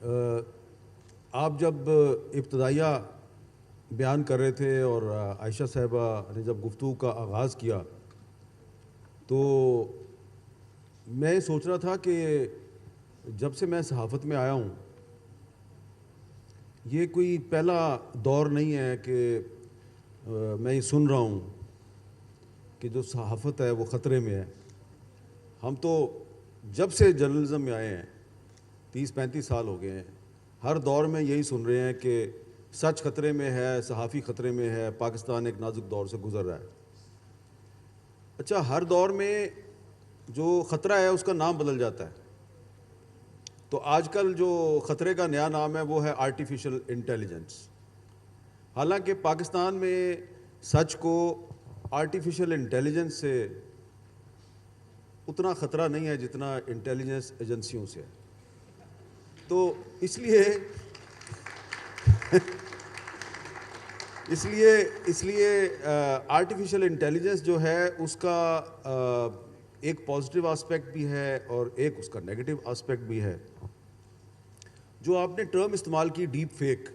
آپ جب ابتدائیہ بیان کر رہے تھے اور عائشہ صاحبہ نے جب گفتگو کا آغاز کیا تو میں سوچ رہا تھا کہ جب سے میں صحافت میں آیا ہوں یہ کوئی پہلا دور نہیں ہے کہ میں یہ سن رہا ہوں کہ جو صحافت ہے وہ خطرے میں ہے. ہم تو جب سے جرنلزم میں آئے ہیں 30-35 سال ہو گئے ہیں, ہر دور میں یہی سن رہے ہیں کہ سچ خطرے میں ہے, صحافی خطرے میں ہے, پاکستان ایک نازک دور سے گزر رہا ہے. اچھا, ہر دور میں جو خطرہ ہے اس کا نام بدل جاتا ہے. تو آج کل جو خطرے کا نیا نام ہے وہ ہے آرٹیفیشل انٹیلیجنس. حالانکہ پاکستان میں سچ کو آرٹیفیشل انٹیلیجنس سے اتنا خطرہ نہیں ہے جتنا انٹیلیجنس ایجنسیوں سے ہے. تو اس لیے آرٹیفیشل انٹیلیجنس جو ہے اس کا ایک پازیٹیو آسپیکٹ بھی ہے اور ایک اس کا نیگیٹو آسپیکٹ بھی ہے. جو آپ نے ٹرم استعمال کی ڈیپ فیک,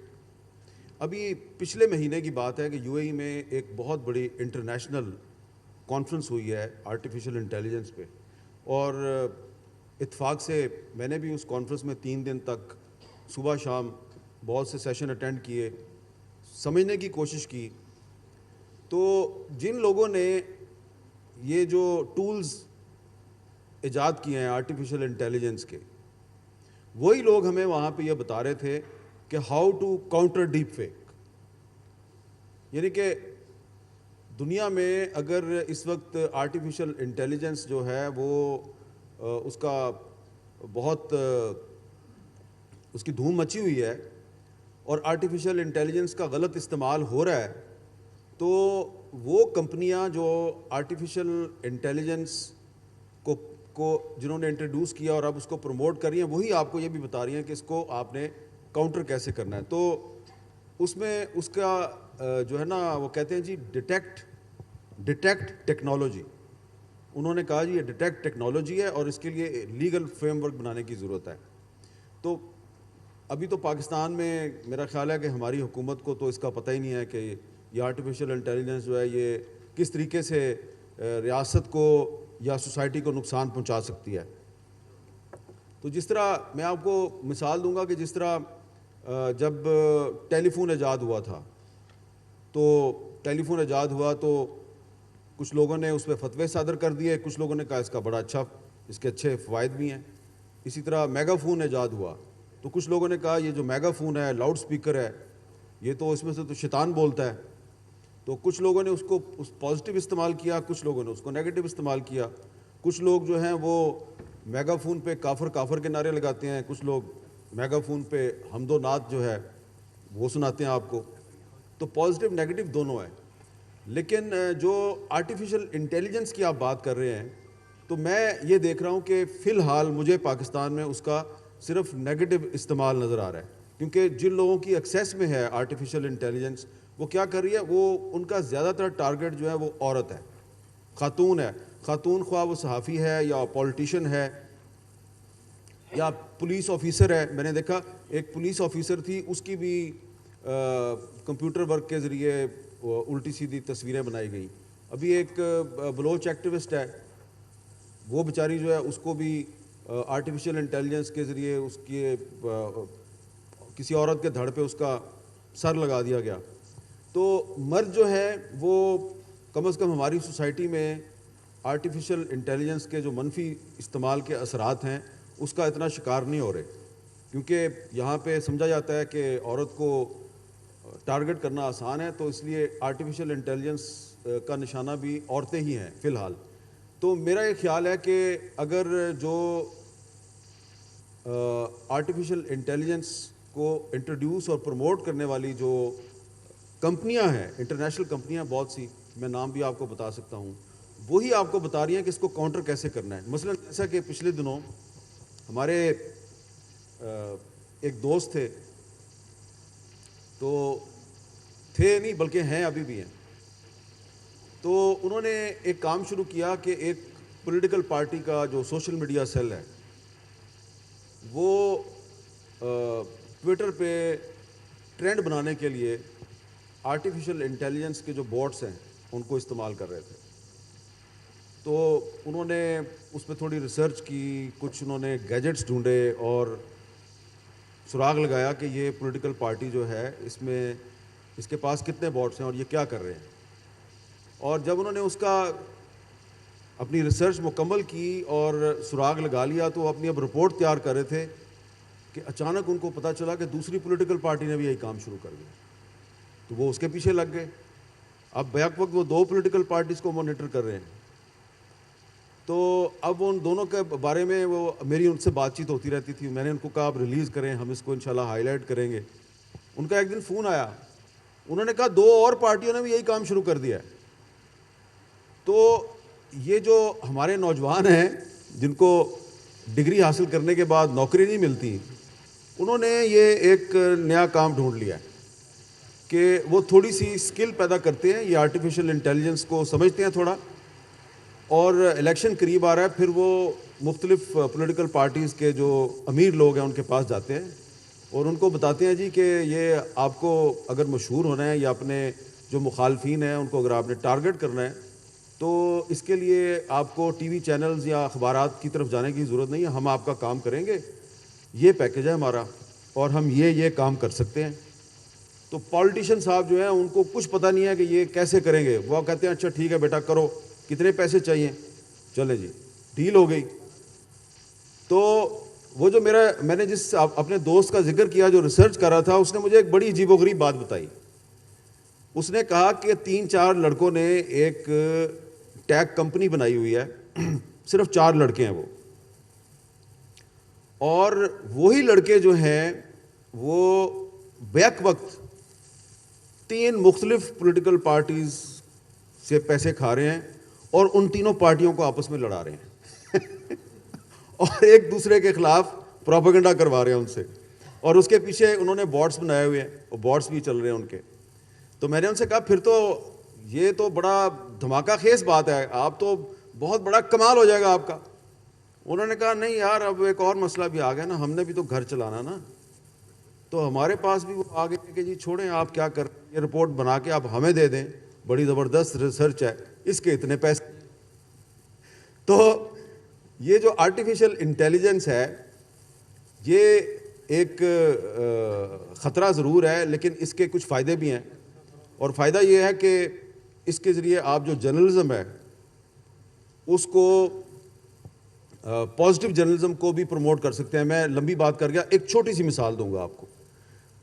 ابھی پچھلے مہینے کی بات ہے کہ یو اے ای میں ایک بہت بڑی انٹرنیشنل کانفرنس ہوئی ہے آرٹیفیشل انٹیلیجنس پہ, اور اتفاق سے میں نے بھی اس کانفرنس میں 3 دن تک صبح شام بہت سے سیشن اٹینڈ کیے, سمجھنے کی کوشش کی. تو جن لوگوں نے یہ جو ٹولز ایجاد کیے ہیں آرٹیفیشل انٹیلیجنس کے, وہی لوگ ہمیں وہاں پہ یہ بتا رہے تھے کہ how to counter deep fake. یعنی کہ دنیا میں اگر اس وقت آرٹیفیشل انٹیلیجنس جو ہے وہ اس کا بہت اس کی دھوم مچی ہوئی ہے اور آرٹیفیشل انٹیلیجنس کا غلط استعمال ہو رہا ہے, تو وہ کمپنیاں جو آرٹیفیشل انٹیلیجنس کو جنہوں نے انٹروڈیوس کیا اور اب اس کو پروموٹ کر رہی ہیں, وہی آپ کو یہ بھی بتا رہی ہیں کہ اس کو آپ نے کاؤنٹر کیسے کرنا ہے. تو اس میں اس کا جو ہے نا وہ کہتے ہیں جی ڈیٹیکٹ ٹیکنالوجی. انہوں نے کہا جی یہ ڈیٹیکٹ ٹیکنالوجی ہے اور اس کے لیے لیگل فریم ورک بنانے کی ضرورت ہے. تو ابھی تو پاکستان میں میرا خیال ہے کہ ہماری حکومت کو تو اس کا پتہ ہی نہیں ہے کہ یہ آرٹیفیشل انٹیلیجنس جو ہے یہ کس طریقے سے ریاست کو یا سوسائٹی کو نقصان پہنچا سکتی ہے. تو جس طرح میں آپ کو مثال دوں گا کہ جس طرح جب ٹیلی فون ایجاد ہوا تھا, تو ٹیلی فون ایجاد ہوا تو کچھ لوگوں نے اس پہ فتوے صادر کر دیے, کچھ لوگوں نے کہا اس کا بڑا اچھا, اس کے اچھے فوائد بھی ہیں. اسی طرح میگا فون ایجاد ہوا تو کچھ لوگوں نے کہا یہ جو میگا فون ہے, لاؤڈ سپیکر ہے, یہ تو اس میں سے تو شیطان بولتا ہے. تو کچھ لوگوں نے اس کو پازیٹیو استعمال کیا, کچھ لوگوں نے اس کو نیگیٹو استعمال کیا. کچھ لوگ جو ہیں وہ میگا فون پہ کافر کے نعرے لگاتے ہیں, کچھ لوگ میگا فون پہ حمد و نعت جو ہے وہ سناتے ہیں آپ کو. تو پازیٹیو نیگیٹو دونوں ہیں. لیکن جو آرٹیفیشل انٹیلیجنس کی آپ بات کر رہے ہیں, تو میں یہ دیکھ رہا ہوں کہ فی الحال مجھے پاکستان میں اس کا صرف نیگیٹو استعمال نظر آ رہا ہے. کیونکہ جن لوگوں کی ایکسیس میں ہے آرٹیفیشل انٹیلیجنس, وہ کیا کر رہی ہے, وہ ان کا زیادہ تر ٹارگٹ جو ہے وہ عورت ہے, خاتون ہے. خاتون خواہ وہ صحافی ہے یا پولیٹیشین ہے یا پولیس آفیسر ہے. میں نے دیکھا ایک پولیس آفیسر تھی, اس کی بھی کمپیوٹر ورک کے ذریعے الٹی سیدھی تصویریں بنائی گئیں. ابھی ایک بلوچ ایکٹیوسٹ ہے, وہ بیچاری جو ہے اس کو بھی آرٹیفیشل انٹیلیجنس کے ذریعے اس کے کسی عورت کے دھڑ پہ اس کا سر لگا دیا گیا. تو مرد جو ہے وہ کم از کم ہماری سوسائٹی میں آرٹیفیشل انٹیلیجنس کے جو منفی استعمال کے اثرات ہیں اس کا اتنا شکار نہیں ہو رہے, کیونکہ یہاں پہ سمجھا جاتا ہے کہ عورت کو ٹارگٹ کرنا آسان ہے, تو اس لیے آرٹیفیشل انٹیلیجنس کا نشانہ بھی عورتیں ہی ہیں فی الحال. تو میرا یہ خیال ہے کہ اگر جو آرٹیفیشل انٹیلیجنس کو انٹروڈیوس اور پروموٹ کرنے والی جو کمپنیاں ہیں, انٹرنیشنل کمپنیاں بہت سی, میں نام بھی آپ کو بتا سکتا ہوں, وہی آپ کو بتا رہی ہیں کہ اس کو کاؤنٹر کیسے کرنا ہے. مثلا جیسا کہ پچھلے دنوں ہمارے ایک دوست تھے, تو تھے نہیں بلکہ ہیں ابھی بھی ہیں, تو انہوں نے ایک کام شروع کیا کہ ایک پولیٹیکل پارٹی کا جو سوشل میڈیا سیل ہے وہ ٹویٹر پہ ٹرینڈ بنانے کے لیے آرٹیفیشل انٹیلیجنس کے جو بوٹس ہیں ان کو استعمال کر رہے تھے. تو انہوں نے اس پہ تھوڑی ریسرچ کی, کچھ انہوں نے گیجٹس ڈھونڈے اور سراغ لگایا کہ یہ پولیٹیکل پارٹی جو ہے اس کے پاس کتنے بوٹس ہیں اور یہ کیا کر رہے ہیں. اور جب انہوں نے اس کا اپنی ریسرچ مکمل کی اور سراغ لگا لیا تو وہ اپنی اب رپورٹ تیار کر رہے تھے کہ اچانک ان کو پتہ چلا کہ دوسری پولیٹیکل پارٹی نے بھی یہی کام شروع کر دیا. تو وہ اس کے پیچھے لگ گئے. اب بیک وقت وہ 2 پولیٹیکل پارٹیز کو مانیٹر کر رہے ہیں. تو اب ان دونوں کے بارے میں وہ میری ان سے بات چیت ہوتی رہتی تھی. میں نے ان کو کہا آپ ریلیز کریں, ہم اس کو انشاءاللہ ہائی لائٹ کریں گے. ان کا ایک دن فون آیا, انہوں نے کہا 2 اور پارٹیوں نے بھی یہی کام شروع کر دیا ہے. تو یہ جو ہمارے نوجوان ہیں جن کو ڈگری حاصل کرنے کے بعد نوکری نہیں ملتی, انہوں نے یہ ایک نیا کام ڈھونڈ لیا ہے کہ وہ تھوڑی سی اسکل پیدا کرتے ہیں. یہ آرٹیفیشل انٹیلیجنس کو سمجھتے ہیں تھوڑا, اور الیکشن قریب آ رہا ہے, پھر وہ مختلف پولیٹیکل پارٹیز کے جو امیر لوگ ہیں ان کے پاس جاتے ہیں اور ان کو بتاتے ہیں جی کہ یہ آپ کو اگر مشہور ہونا ہے یا اپنے جو مخالفین ہیں ان کو اگر آپ نے ٹارگٹ کرنا ہے تو اس کے لیے آپ کو ٹی وی چینلز یا اخبارات کی طرف جانے کی ضرورت نہیں ہے, ہم آپ کا کام کریں گے, یہ پیکیج ہے ہمارا اور ہم یہ کام کر سکتے ہیں. تو پالیٹیشین صاحب جو ہیں ان کو کچھ پتہ نہیں ہے کہ یہ کیسے کریں گے. وہ کہتے ہیں اچھا ٹھیک ہے بیٹا کرو, کتنے پیسے چاہیے, چلے جی ڈیل ہو گئی. تو وہ جو میں نے جس اپنے دوست کا ذکر کیا جو ریسرچ کر رہا تھا, اس نے مجھے ایک بڑی عجیب و غریب بات بتائی. اس نے کہا کہ 3-4 لڑکوں نے ایک ٹیک کمپنی بنائی ہوئی ہے, صرف 4 لڑکے ہیں وہ, اور وہی لڑکے جو ہیں وہ بیک وقت 3 مختلف پولیٹیکل پارٹیز سے پیسے کھا رہے ہیں اور ان تینوں پارٹیوں کو آپس میں لڑا رہے ہیں اور ایک دوسرے کے خلاف پروپیگنڈا کروا رہے ہیں ان سے, اور اس کے پیچھے انہوں نے بوٹس بنائے ہوئے ہیں اور بوٹس بھی چل رہے ہیں ان کے. تو میں نے ان سے کہا پھر تو یہ تو بڑا دھماکہ خیز بات ہے, آپ تو بہت بڑا کمال ہو جائے گا آپ کا. انہوں نے کہا نہیں یار, اب ایک اور مسئلہ بھی آ گیا نا, ہم نے بھی تو گھر چلانا نا, تو ہمارے پاس بھی وہ آ گئے کہ جی چھوڑیں آپ کیا کر, یہ رپورٹ بنا کے آپ ہمیں دے دیں, بڑی زبردست ریسرچ ہے, اس کے اتنے پیسے. تو یہ جو آرٹیفیشل انٹیلیجنس ہے یہ ایک خطرہ ضرور ہے, لیکن اس کے کچھ فائدے بھی ہیں. اور فائدہ یہ ہے کہ اس کے ذریعے آپ جو جرنلزم ہے اس کو پازیٹیو جرنلزم کو بھی پروموٹ کر سکتے ہیں. میں لمبی بات کر گیا, ایک چھوٹی سی مثال دوں گا آپ کو.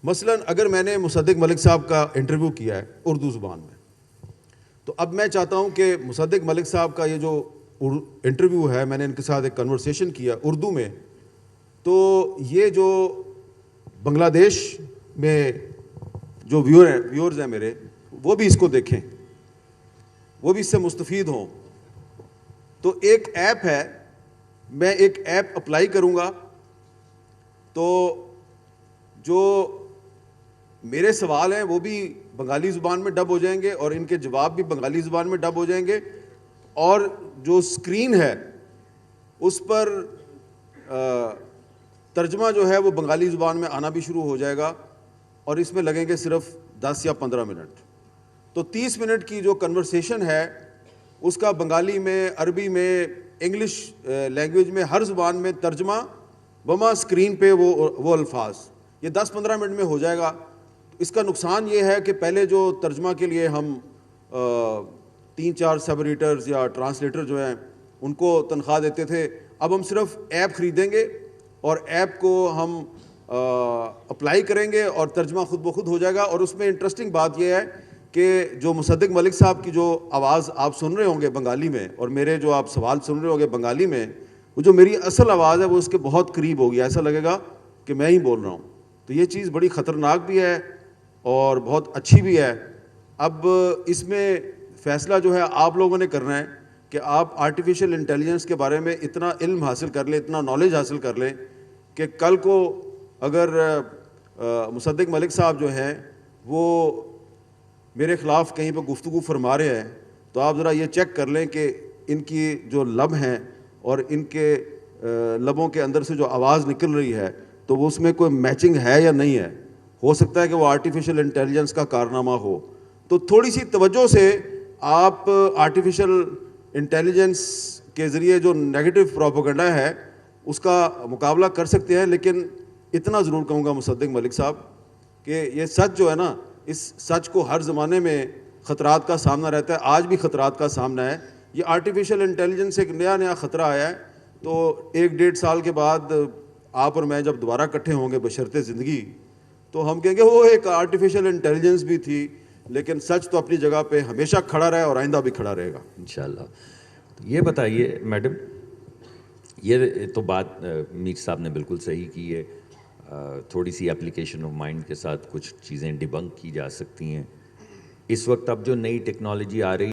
مثلا اگر میں نے مصدق ملک صاحب کا انٹرویو کیا ہے اردو زبان میں, تو اب میں چاہتا ہوں کہ مصدق ملک صاحب کا یہ جو انٹرویو ہے, میں نے ان کے ساتھ ایک کنورسیشن کیا اردو میں, تو یہ جو بنگلہ دیش میں جو ویورز ہیں میرے, وہ بھی اس کو دیکھیں, وہ بھی اس سے مستفید ہوں. تو ایک ایپ ہے, میں ایک ایپ اپلائی کروں گا تو جو میرے سوال ہیں وہ بھی بنگالی زبان میں ڈب ہو جائیں گے اور ان کے جواب بھی بنگالی زبان میں ڈب ہو جائیں گے, اور جو سکرین ہے اس پر ترجمہ جو ہے وہ بنگالی زبان میں آنا بھی شروع ہو جائے گا, اور اس میں لگیں گے صرف 10 یا 15 منٹ. تو 30 منٹ کی جو کنورسیشن ہے اس کا بنگالی میں, عربی میں, انگلش لینگویج میں, ہر زبان میں ترجمہ وما اسکرین پہ وہ الفاظ, یہ 10-15 منٹ میں ہو جائے گا. اس کا نقصان یہ ہے کہ پہلے جو ترجمہ کے لیے ہم 3-4 سب ایڈیٹرز یا ٹرانسلیٹر جو ہیں ان کو تنخواہ دیتے تھے, اب ہم صرف ایپ خریدیں گے اور ایپ کو ہم اپلائی کریں گے اور ترجمہ خود بخود ہو جائے گا. اور اس میں انٹرسٹنگ بات یہ ہے کہ جو مصدق ملک صاحب کی جو آواز آپ سن رہے ہوں گے بنگالی میں, اور میرے جو آپ سوال سن رہے ہوں گے بنگالی میں, وہ جو میری اصل آواز ہے وہ اس کے بہت قریب ہوگی, ایسا لگے گا کہ میں ہی بول رہا ہوں. تو یہ چیز بڑی خطرناک بھی ہے اور بہت اچھی بھی ہے. اب اس میں فیصلہ جو ہے آپ لوگوں نے کرنا ہے کہ آپ آرٹیفیشل انٹیلیجنس کے بارے میں اتنا علم حاصل کر لیں, اتنا نالج حاصل کر لیں کہ کل کو اگر مصدق ملک صاحب جو ہیں وہ میرے خلاف کہیں پہ گفتگو فرما رہے ہیں تو آپ ذرا یہ چیک کر لیں کہ ان کی جو لب ہیں اور ان کے لبوں کے اندر سے جو آواز نکل رہی ہے تو وہ اس میں کوئی میچنگ ہے یا نہیں ہے. ہو سکتا ہے کہ وہ آرٹیفیشل انٹیلیجنس کا کارنامہ ہو. تو تھوڑی سی توجہ سے آپ آرٹیفیشل انٹیلیجنس کے ذریعے جو نیگیٹو پروپیگنڈا ہے اس کا مقابلہ کر سکتے ہیں. لیکن اتنا ضرور کہوں گا مصدق ملک صاحب کہ یہ سچ جو ہے نا, اس سچ کو ہر زمانے میں خطرات کا سامنا رہتا ہے. آج بھی خطرات کا سامنا ہے. یہ آرٹیفیشل انٹیلیجنس ایک نیا خطرہ آیا ہے. تو 1-1.5 سال کے بعد آپ اور میں جب دوبارہ اکٹھے ہوں گے بشرط زندگی, تو ہم کہیں گے وہ ایک آرٹیفیشل انٹیلیجنس بھی تھی, لیکن سچ تو اپنی جگہ پہ ہمیشہ کھڑا رہے اور آئندہ بھی کھڑا رہے گا انشاءاللہ. یہ بتائیے میڈم, یہ تو بات میر صاحب نے بالکل صحیح کی ہے. تھوڑی سی اپلیکیشن آف مائنڈ کے ساتھ کچھ چیزیں ڈیبنک کی جا سکتی ہیں. اس وقت اب جو نئی ٹیکنالوجی آ رہی